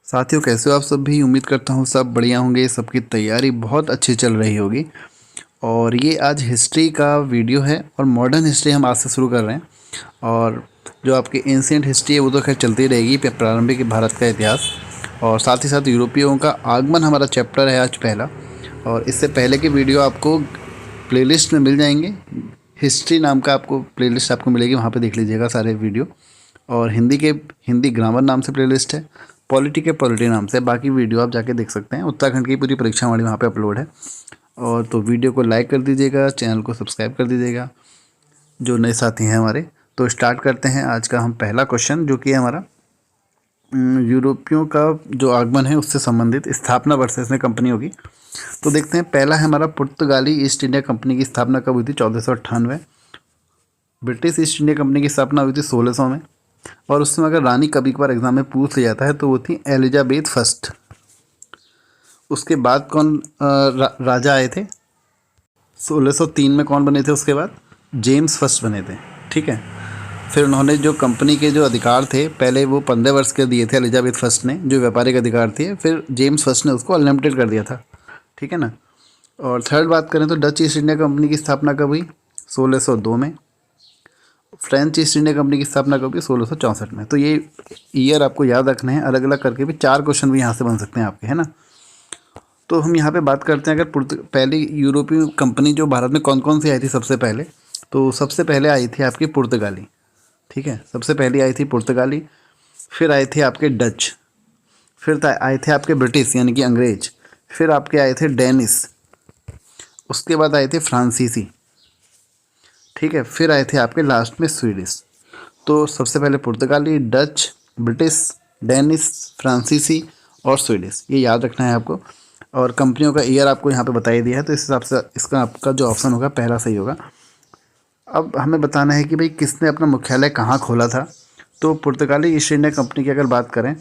साथियों, कैसे हो आप सब भी। उम्मीद करता हूँ सब बढ़िया होंगे, सबकी तैयारी बहुत अच्छी चल रही होगी। और ये आज हिस्ट्री का वीडियो है और मॉडर्न हिस्ट्री हम आज से शुरू कर रहे हैं। और जो आपकी एंशियंट हिस्ट्री है वो तो खैर चलती रहेगी, प्रारंभिक भारत का इतिहास। और साथ ही साथ यूरोपियों का आगमन हमारा चैप्टर है आज पहला। और इससे पहले के वीडियो आपको प्लेलिस्ट में मिल जाएंगे। हिस्ट्री नाम का आपको प्लेलिस्ट आपको मिलेगी, वहाँ पे देख लीजिएगा सारे वीडियो। और हिंदी ग्रामर नाम से प्लेलिस्ट है, पॉलिटी के पॉलिटी नाम से बाकी वीडियो आप जाके देख सकते हैं। उत्तराखंड की पूरी परीक्षा हमारी वहाँ पे अपलोड है। और तो वीडियो को लाइक कर दीजिएगा, चैनल को सब्सक्राइब कर दीजिएगा जो नए साथी हैं हमारे। तो स्टार्ट करते हैं आज का हम पहला क्वेश्चन, जो कि है हमारा यूरोपियों का जो आगमन है उससे संबंधित स्थापना वर्ष से इसमें कंपनी होगी। तो देखते हैं, पहला है हमारा पुर्तगाली ईस्ट इंडिया कंपनी की स्थापना कब हुई थी? 1498। ब्रिटिश ईस्ट इंडिया कंपनी की स्थापना हुई थी 1600 में। और उसमें अगर रानी कभी कभार एग्जाम में पूछ लिया जाता है तो वो थी एलिजाबेथ फर्स्ट। उसके बाद कौन राजा आए थे? 1603 में कौन बने थे? उसके बाद जेम्स फर्स्ट बने थे। ठीक है। फिर उन्होंने जो कंपनी के जो अधिकार थे पहले वो 15 वर्ष के दिए थे एलिजाबेथ फर्स्ट ने, जो व्यापारिक अधिकार थे। फिर जेम्स फर्स्ट ने उसको अनलिमिटेड कर दिया था। ठीक है ना। और थर्ड बात करें तो डच ईस्ट इंडिया कंपनी की स्थापना कब हुई? 1602 में। फ्रेंच ईस्ट इंडिया कंपनी की स्थापना कब हुई? 1664 में। तो ये ईयर आपको याद रखने हैं, अलग अलग करके भी 4 क्वेश्चन भी यहाँ से बन सकते हैं आपके, है ना। तो हम यहाँ पे बात करते हैं, अगर पहली यूरोपीय कंपनी जो भारत में कौन कौन सी आई थी सबसे पहले, तो सबसे पहले आई थी आपकी पुर्तगाली। ठीक है, सबसे पहली आई थी पुर्तगाली। फिर आए थे आपके डच। फिर आए थे आपके ब्रिटिश यानी कि अंग्रेज। फिर आपके आए थे डेनिस। उसके बाद आए थे फ्रांसीसी। ठीक है, फिर आए थे आपके लास्ट में स्वीडिश। तो सबसे पहले पुर्तगाली, डच, ब्रिटिश, डेनिस, फ्रांसीसी और स्वीडिश, ये याद रखना है आपको। और कंपनियों का ईयर आपको यहाँ पे बता ही दिया है, तो इस हिसाब से इसका आपका जो ऑप्शन होगा पहला सही होगा। अब हमें बताना है कि भाई किसने अपना मुख्यालय कहाँ खोला था। तो पुर्तगाली ईस्ट इंडिया कंपनी की अगर बात करें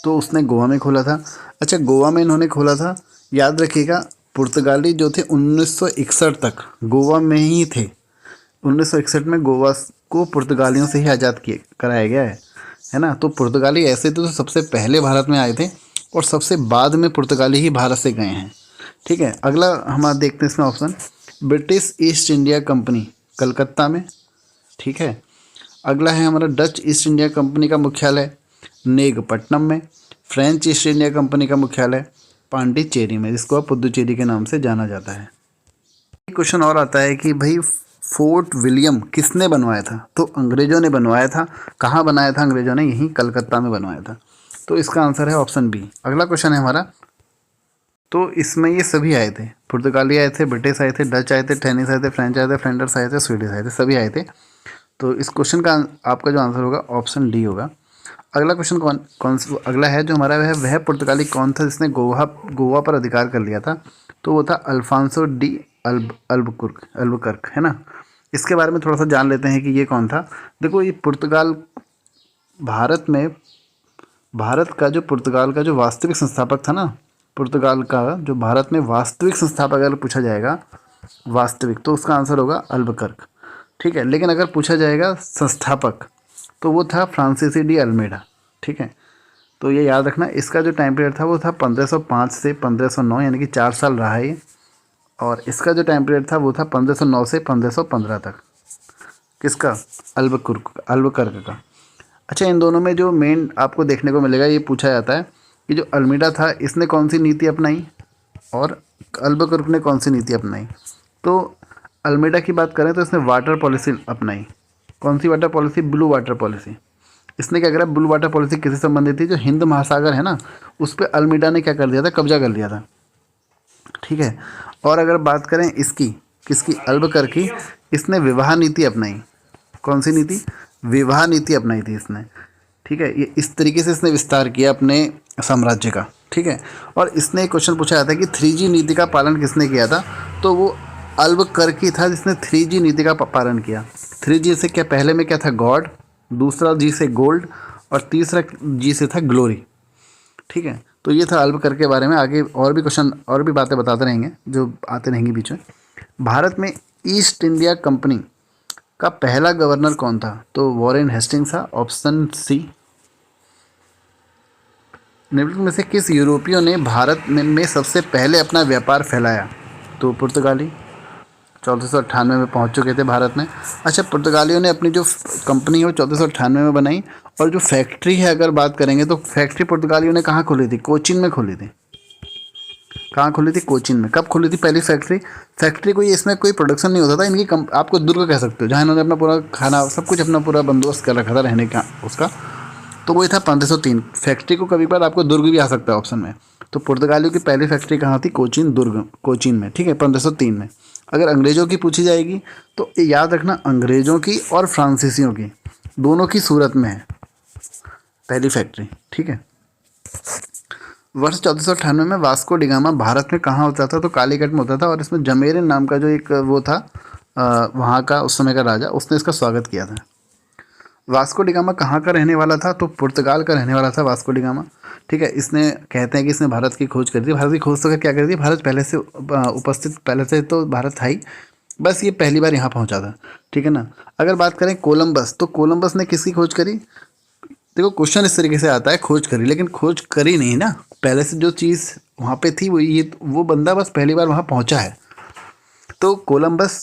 तो उसने गोवा में खोला था। अच्छा, गोवा में इन्होंने खोला था, याद रखिएगा। पुर्तगाली जो थे 1961 तक गोवा में ही थे। 1961 में गोवा को पुर्तगालियों से ही आज़ाद किए कराया गया है ना। तो पुर्तगाली ऐसे तो सबसे पहले भारत में आए थे और सबसे बाद में पुर्तगाली ही भारत से गए हैं। ठीक है, अगला हम देखते हैं इसमें option, British east India company Calcutta में। ठीक है, अगला है हमारा डच ईस्ट इंडिया कंपनी का मुख्यालय नेगपट्टनम में। फ्रेंच ईस्ट इंडिया कंपनी का मुख्यालय पांडिचेरी में, जिसको अब पुदुचेरी के नाम से जाना जाता है। क्वेश्चन और आता है कि भाई फोर्ट विलियम किसने बनवाया था? तो अंग्रेजों ने बनवाया था। कहाँ बनाया था अंग्रेजों ने? यहीं कलकत्ता में बनवाया था। तो इसका आंसर है ऑप्शन बी। अगला क्वेश्चन है हमारा, तो इसमें ये सभी आए थे, पुर्तगाली आए थे, ब्रिटिश आए थे, डच आए थे, टेनिस आए थे, फ्रेंच आए थे, फ्लेंडर्स आए थे, स्वीडिश आए थे, सभी आए थे। तो इस क्वेश्चन का आपका जो आंसर होगा ऑप्शन डी होगा। अगला क्वेश्चन अगला है जो हमारा वह पुर्तगाली कौन था जिसने गोवा पर अधिकार कर लिया था? तो वो था अल्फांसो डी अल्बुकर्क, है ना। इसके बारे में थोड़ा सा जान लेते हैं कि ये कौन था। देखो, ये पुर्तगाल भारत का जो पुर्तगाल का जो वास्तविक संस्थापक था ना, पुर्तगाल का जो भारत में वास्तविक संस्थापक अगर पूछा जाएगा वास्तविक, तो उसका आंसर होगा अल्बुकर्क। ठीक है, लेकिन अगर पूछा जाएगा संस्थापक तो वो था फ्रांसीसी डी अल्मेडा। ठीक है, तो ये याद रखना। इसका जो टाइम पीरियड था वो था 1505 से 1509, यानी कि 4 साल रहा है ये। और इसका जो टाइम पीरियड था वो था 1509 से 1515 तक। किसका? अल्बुकर्क का। अच्छा, इन दोनों में जो मेन आपको देखने को मिलेगा, ये पूछा जाता है कि जो अल्मीडा था इसने कौन सी नीति अपनाई और अल्बुकर्क ने कौन सी नीति अपनाई। तो अल्मीडा की बात करें तो इसने वाटर पॉलिसी अपनाई। कौन सी water policy? Blue water policy. इसने क्या करा? ब्लू वाटर पॉलिसी किससे संबंधित थी? जो हिंद महासागर है ना, उस पर अल्मीडा ने क्या कर दिया था? कब्जा कर लिया था। ठीक है, और अगर बात करें इसकी, किसकी? अल्बुकर्क की, इसने विवाह नीति अपनाई। कौन सी नीति? विवाह नीति अपनाई थी इसने। ठीक है, ये इस तरीके से इसने विस्तार किया अपने साम्राज्य का। ठीक है, और इसने एक क्वेश्चन पूछा जाता है कि 3G नीति का पालन किसने किया था? तो वो अल्बुकर्क ही था जिसने 3G नीति का पालन किया। 3G से क्या, पहले में क्या था? गॉड, दूसरा जी से गोल्ड, और तीसरा जी से था ग्लोरी। ठीक है, तो ये था अल्बुकर्क के बारे में। आगे और भी क्वेश्चन और भी बातें बताते रहेंगे जो आते रहेंगी बीच में। भारत में ईस्ट इंडिया कंपनी का पहला गवर्नर कौन था? तो वॉरेन हेस्टिंग्स था, ऑप्शन सी। निम्नलिखित में से किस यूरोपियों ने भारत में सबसे पहले अपना व्यापार फैलाया? तो पुर्तगाली 1498 में पहुंच चुके थे भारत में। अच्छा, पुर्तगालियों ने अपनी जो कंपनी है वो 1498 में बनाई, और जो फैक्ट्री है अगर बात करेंगे तो फैक्ट्री पुर्तगालियों ने कहाँ खोली थी? कोचीन में खोली थी। कहाँ खोली थी? कोचीन में। कब खोली थी पहली फैक्ट्री? फैक्ट्री कोई इसमें कोई प्रोडक्शन नहीं होता था इनकी आपको दुर्ग कह सकते हो, जहाँ इन्होंने अपना पूरा खाना सब कुछ अपना पूरा बंदोबस्त कर रखा था रहने का उसका। तो वही था 1503। फैक्ट्री को कभी बार आपको दुर्ग भी आ सकता है ऑप्शन में। तो पुर्तगालियों की पहली फैक्ट्री कहाँ थी? कोचीन, दुर्ग कोचीन में, ठीक है, 1503 में। अगर अंग्रेज़ों की पूछी जाएगी तो याद रखना, अंग्रेज़ों की और फ्रांसीसियों की दोनों की सूरत में है पहली फैक्ट्री, ठीक है। वर्ष 1498 में वास्को डिगामा भारत में कहाँ होता था? तो कालीकट में होता था, और इसमें जमेरिन नाम का जो एक वो था वहाँ का उस समय का राजा, उसने इसका स्वागत किया था। वास्को डिगामा कहाँ का रहने वाला था? तो पुर्तगाल का रहने वाला था वास्को डिगामा, ठीक है। इसने कहते हैं कि इसने भारत की खोज करी थी। भारत की खोज तो क्या करी थी? भारत पहले से उपस्थित, पहले से तो भारत था ही, बस ये पहली बार यहाँ पहुँचा था, ठीक है ना। अगर बात करें कोलंबस, तो कोलंबस ने किसकी खोज करी? देखो क्वेश्चन इस तरीके से आता है, खोज करी, लेकिन खोज करी नहीं ना, पहले से जो चीज़ वहाँ पे थी वो बंदा बस पहली बार वहाँ पहुँचा है। तो कोलंबस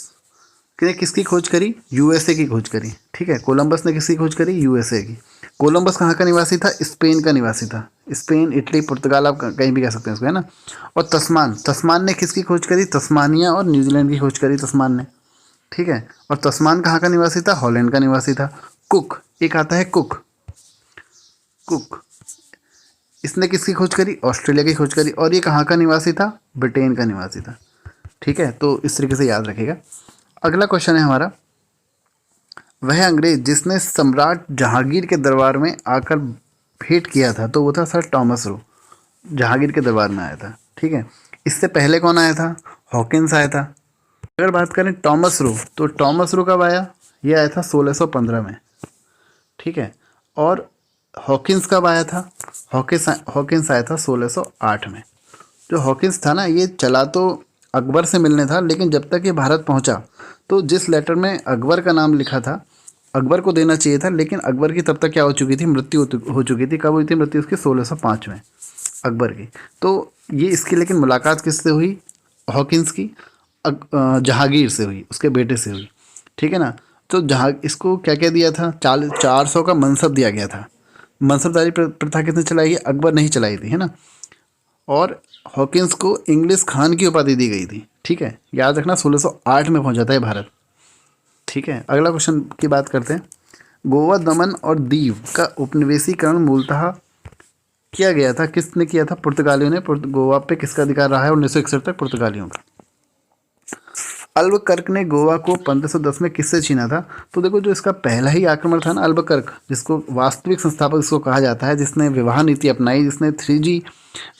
ने किसकी खोज करी? यूएसए की खोज करी, ठीक है। कोलंबस ने किसकी खोज करी? यूएसए की। कोलंबस कहाँ का निवासी था? स्पेन का निवासी था। स्पेन, इटली, पुर्तगाल, आप कहीं भी कह सकते हैं इसको, है ना। और तस्मान ने किसकी खोज करी? तस्मानिया और न्यूजीलैंड की खोज करी तस्मान ने, ठीक है। और तस्मान कहाँ का निवासी था? हॉलैंड का निवासी था। कुक, एक आता है कुक, कुक इसने किसकी खोज करी? ऑस्ट्रेलिया की खोज करी। और ये कहाँ का निवासी था? ब्रिटेन का निवासी था, ठीक है। तो इस तरीके से याद रखिएगा। अगला क्वेश्चन है हमारा, वह अंग्रेज जिसने सम्राट जहांगीर के दरबार में आकर भेंट किया था, तो वो था सर टॉमस रो, जहांगीर के दरबार में आया था, ठीक है। इससे पहले कौन आया था? हॉकिंस आया था। अगर बात करें टॉमस रो, तो टॉमस रो कब आया? ये आया था 1615 में, ठीक है। और हॉकिंस कब आया था? हॉकिंस आया था 1608 में। जो हॉकिंस था ना, ये चला तो अकबर से मिलने था, लेकिन जब तक ये भारत पहुंचा तो जिस लेटर में अकबर का नाम लिखा था, अकबर को देना चाहिए था, लेकिन अकबर की तब तक क्या हो चुकी थी? मृत्यु हो चुकी थी। कब हुई थी मृत्यु उसकी? 1605 में अकबर की। तो ये इसकी लेकिन मुलाकात किससे हुई? हॉकिंस की जहांगीर से हुई, उसके बेटे से हुई, ठीक है ना। तो जहाँ इसको क्या क्या दिया था? 400 का मनसब दिया गया था। मनसबदारी प्रथा किसने चलाई है? अकबर ने ही चलाई थी, है ना। और हॉकिंस को इंग्लिश खान की उपाधि दी गई थी, ठीक है। याद रखना 1608 में पहुंचा था ये भारत, ठीक है। अगला क्वेश्चन की बात करते हैं। गोवा, दमन और दीव का उपनिवेशीकरण मूलतः किया गया था, किसने किया था? पुर्तगालियों ने। गोवा पे किसका अधिकार रहा है 1961 तक? पुर्तगालियों का। अल्बुकर्क ने गोवा को 1510 में किससे छीना था? तो देखो, जो इसका पहला ही आक्रमण था ना, अल्बुकर्क, जिसको वास्तविक संस्थापक इसको कहा जाता है, जिसने विवाह नीति अपनाई, जिसने 3G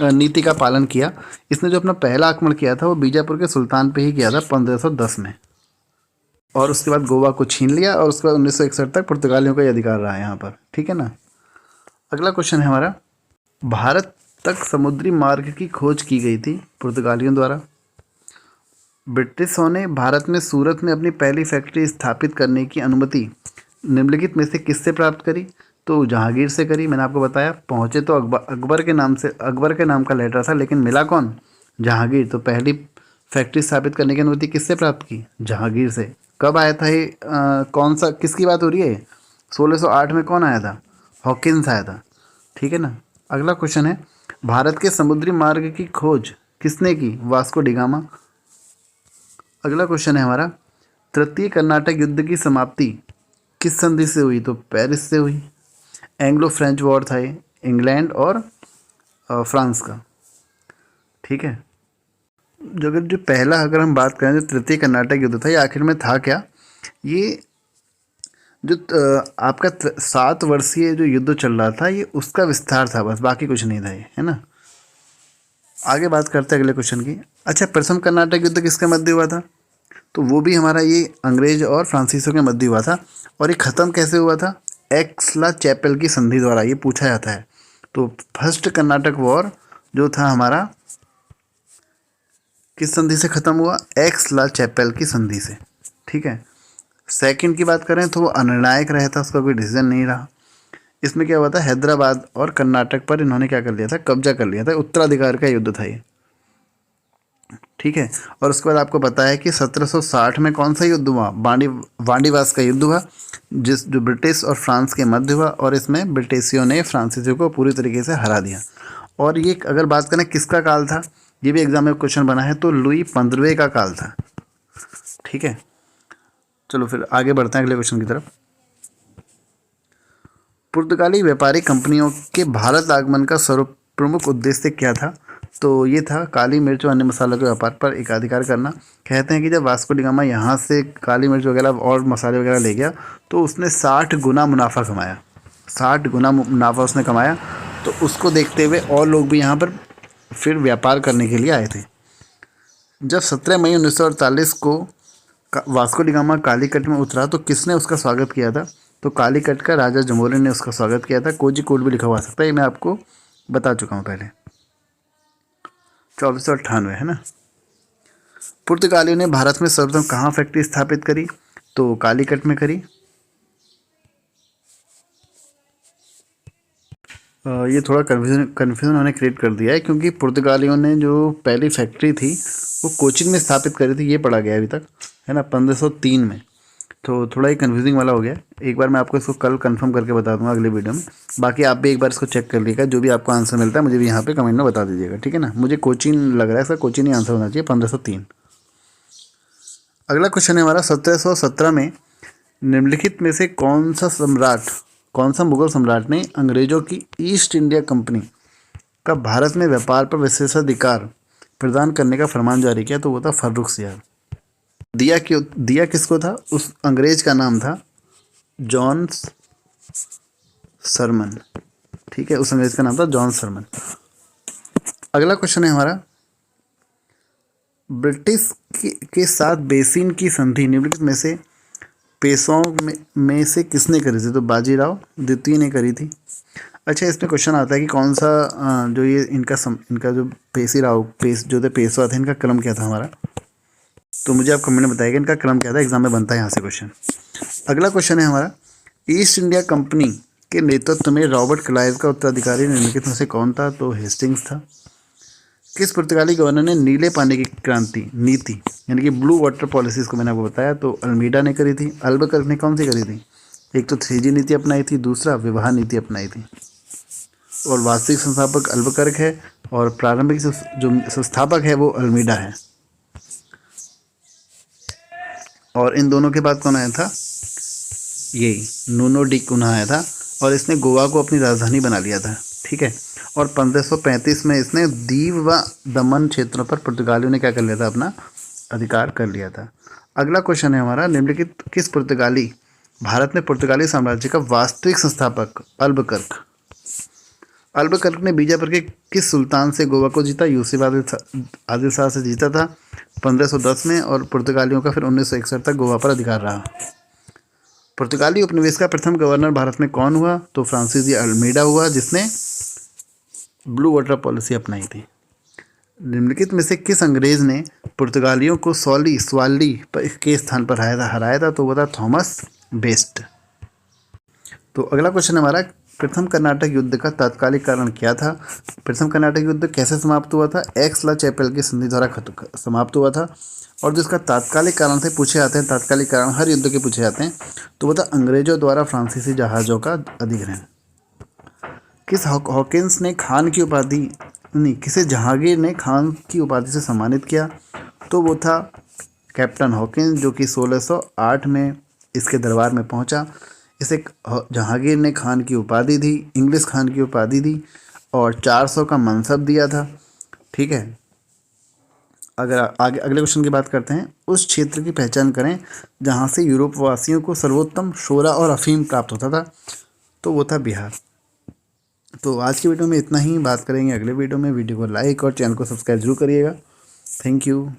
नीति का पालन किया, इसने जो अपना पहला आक्रमण किया था वो बीजापुर के सुल्तान पे ही किया था 1510 में। और उसके बाद गोवा को छीन लिया, और उसके बाद 1961 तक पुर्तगालियों का ही अधिकार रहा है यहाँ पर, ठीक है ना। अगला क्वेश्चन है हमारा, भारत तक समुद्री मार्ग की खोज की गई थी पुर्तगालियों द्वारा। ब्रिटिशों ने भारत में सूरत में अपनी पहली फैक्ट्री स्थापित करने की अनुमति निम्नलिखित में से किससे प्राप्त करी? तो जहांगीर से करी। मैंने आपको बताया, पहुँचे तो अकबर के नाम से, अकबर के नाम का लेटर था, लेकिन मिला कौन? जहांगीर। तो पहली फैक्ट्री स्थापित करने की अनुमति किससे प्राप्त की? जहांगीर से। कब आया था ये? कौन सा, किसकी बात हो रही है? 1608 में कौन आया था? हॉकिंस आया था, ठीक है ना। अगला क्वेश्चन है, भारत के समुद्री मार्ग की खोज किसने की? Vasco da Gama. अगला क्वेश्चन है हमारा, तृतीय कर्नाटक युद्ध की समाप्ति किस संधि से हुई? तो पेरिस से हुई। एंग्लो फ्रेंच वॉर था ये, इंग्लैंड और फ्रांस का, ठीक है। जो पहला, अगर हम बात करें, जो तृतीय कर्नाटक युद्ध था, ये आखिर में था क्या? ये जो आपका 7 वर्षीय जो युद्ध चल रहा था, ये उसका विस्तार था, बस, बाकी कुछ नहीं था ये, है ना। आगे बात करते हैं अगले क्वेश्चन की। अच्छा, प्रथम कर्नाटक युद्ध किसके मध्य हुआ था? तो वो भी हमारा ये अंग्रेज और फ्रांसीसियों के मध्य हुआ था। और ये ख़त्म कैसे हुआ था? एक्सला चैपल की संधि द्वारा, ये पूछा जाता है। तो फर्स्ट कर्नाटक वॉर जो था हमारा, किस संधि से ख़त्म हुआ? एक्सला चैपल की संधि से, ठीक है। सेकंड की बात करें तो वो अनिर्णायक रहा था, उसका कोई डिसीजन नहीं रहा। इसमें क्या हुआ था, हैदराबाद और कर्नाटक पर इन्होंने क्या कर लिया था, कब्जा कर लिया था। उत्तराधिकार का युद्ध था ये, ठीक है। और उसके बाद आपको पता है कि 1760 में कौन सा युद्ध हुआ, वांडीवास का युद्ध हुआ, जो ब्रिटिश और फ्रांस के मध्य हुआ, और इसमें ब्रिटिशियों ने फ्रांसीसियों को पूरी तरीके से हरा दिया। और ये अगर बात करें किसका काल था, ये भी एग्जाम में क्वेश्चन बना है, तो लुई 15वें का काल था, ठीक है। चलो फिर आगे बढ़ते हैं अगले क्वेश्चन की तरफ। पुर्तगाली व्यापारिक कंपनियों के भारत आगमन का सर्व प्रमुख उद्देश्य क्या था, तो ये था काली मिर्च और अन्य मसालों के व्यापार पर एकाधिकार करना। कहते हैं कि जब वास्को डी गामा यहाँ से काली मिर्च वगैरह और मसाले वगैरह ले गया तो उसने 60 गुना मुनाफा कमाया, 60 गुना मुनाफा उसने कमाया। तो उसको देखते हुए और लोग भी यहाँ पर फिर व्यापार करने के लिए आए थे। जब 17 मई 1948 को वास्को डी गामा कालीकट में उतरा तो किसने उसका स्वागत किया था, तो कालीकट का राजा जमोरिन ने उसका स्वागत किया था। कोझिकोड भी लिखा हुआ सकता है, ये मैं आपको बता चुका हूँ पहले। 1498 है ना। पुर्तगालियों ने भारत में सर्वप्रथम कहाँ फैक्ट्री स्थापित करी, तो कालीकट में करी। ये थोड़ा कन्फ्यूजन उन्होंने क्रिएट कर दिया है, क्योंकि पुर्तगालियों ने जो पहली फैक्ट्री थी वो कोचिन में स्थापित करी थी, ये पढ़ा गया अभी तक, है ना, 1503 में। तो थोड़ा ही कन्फ्यूजिंग वाला हो गया। एक बार मैं आपको इसको कल कंफर्म करके बता दूंगा अगले वीडियो में। बाकी आप भी एक बार इसको चेक कर लीजिएगा, जो भी आपको आंसर मिलता है मुझे भी यहाँ पे कमेंट में बता दीजिएगा, ठीक है ना। मुझे कोचिन लग रहा है, सर कोचिन ही आंसर होना चाहिए, 1503। अगला क्वेश्चन है हमारा, 1717 में निम्नलिखित में से कौन सा मुगल सम्राट ने अंग्रेजों की ईस्ट इंडिया कंपनी का भारत में व्यापार पर विशेषाधिकार प्रदान करने का फरमान जारी किया, तो वो था फर्रुखसियार। दिया किसको था, उस अंग्रेज का नाम था जॉन सरमन, ठीक है, उस अंग्रेज का नाम था जॉन सरमन। अगला क्वेश्चन है हमारा, ब्रिटिश के साथ बेसिन की संधि निम्नलिखित में से पेशवाओं में से किसने करी थी, तो बाजीराव द्वितीय ने करी थी। अच्छा, इसमें क्वेश्चन आता है कि कौन सा जो ये इनका जो जो थे पेशवा थे, इनका क्रम क्या था हमारा, तो मुझे आप कमेंट में बताइएगा इनका क्रम क्या था, एग्जाम में बनता है यहाँ से क्वेश्चन। अगला क्वेश्चन है हमारा, ईस्ट इंडिया कंपनी के नेतृत्व में रॉबर्ट क्लाइव का उत्तराधिकारी निम्नलिखित में से कौन था, तो हेस्टिंग्स था। किस पुर्तगाली गवर्नर ने नीले पानी की नीति यानी कि ब्लू वाटर पॉलिसी, इसको मैंने आपको बताया, तो अल्मीडा ने करी थी। अल्बुकर्क ने कौन सी करी थी, एक तो 3G नीति अपनाई थी, दूसरा विवाह नीति अपनाई थी। और वास्तविक संस्थापक अल्बुकर्क है और प्रारंभिक जो संस्थापक है वो अल्मीडा है। और इन दोनों के बाद कौन आया था, यही नूनो डी कुन्हा आया था, और इसने गोवा को अपनी राजधानी बना लिया था, ठीक है। और 1535 में इसने दीव व दमन क्षेत्रों पर पुर्तगालियों ने क्या कर लिया था, अपना अधिकार कर लिया था। अगला क्वेश्चन है हमारा, निम्नलिखित किस पुर्तगाली भारत में पुर्तगाली साम्राज्य का वास्तविक संस्थापक अल्बुकर्क ने बीजापुर के किस सुल्तान से गोवा को जीता, यूसुफ आदिल शाह से जीता था 1510 में, और पुर्तगालियों का फिर 1961 तक गोवा पर अधिकार रहा। पुर्तगाली उपनिवेश का प्रथम गवर्नर भारत में कौन हुआ, तो फ्रांसिस डी अल्मीडा हुआ, जिसने ब्लू वाटर पॉलिसी अपनाई थी। निम्नलिखित में से किस अंग्रेज ने पुर्तगालियों को स्वाली के स्थान पर हराया था, तो वो था थॉमस बेस्ट। तो अगला क्वेश्चन हमारा, प्रथम कर्नाटक युद्ध का तात्कालिक कारण क्या था। प्रथम कर्नाटक युद्ध कैसे समाप्त हुआ था, एक्स ला चैपेल की संधि द्वारा समाप्त हुआ था। और जिसका तात्कालिक कारण से पूछे जाते हैं, तात्कालिक कारण हर युद्ध के पूछे जाते हैं, तो वो था अंग्रेजों द्वारा फ्रांसीसी जहाज़ों का अधिग्रहण। किसे जहांगीर ने खान की उपाधि से सम्मानित किया, तो वो था कैप्टन हॉकिंस, जो कि 1608 में इसके दरबार में पहुंचा। इसे जहांगीर ने खान की उपाधि दी, इंग्लिश खान की उपाधि दी, और 400 का मनसब दिया था, ठीक है। अगर आगे अगले क्वेश्चन की बात करते हैं, उस क्षेत्र की पहचान करें जहां से यूरोप वासियों को सर्वोत्तम शोरा और अफीम प्राप्त होता था, तो वो था बिहार। तो आज की वीडियो में इतना ही, बात करेंगे अगले वीडियो में। वीडियो को लाइक और चैनल को सब्सक्राइब जरूर करिएगा। Thank you.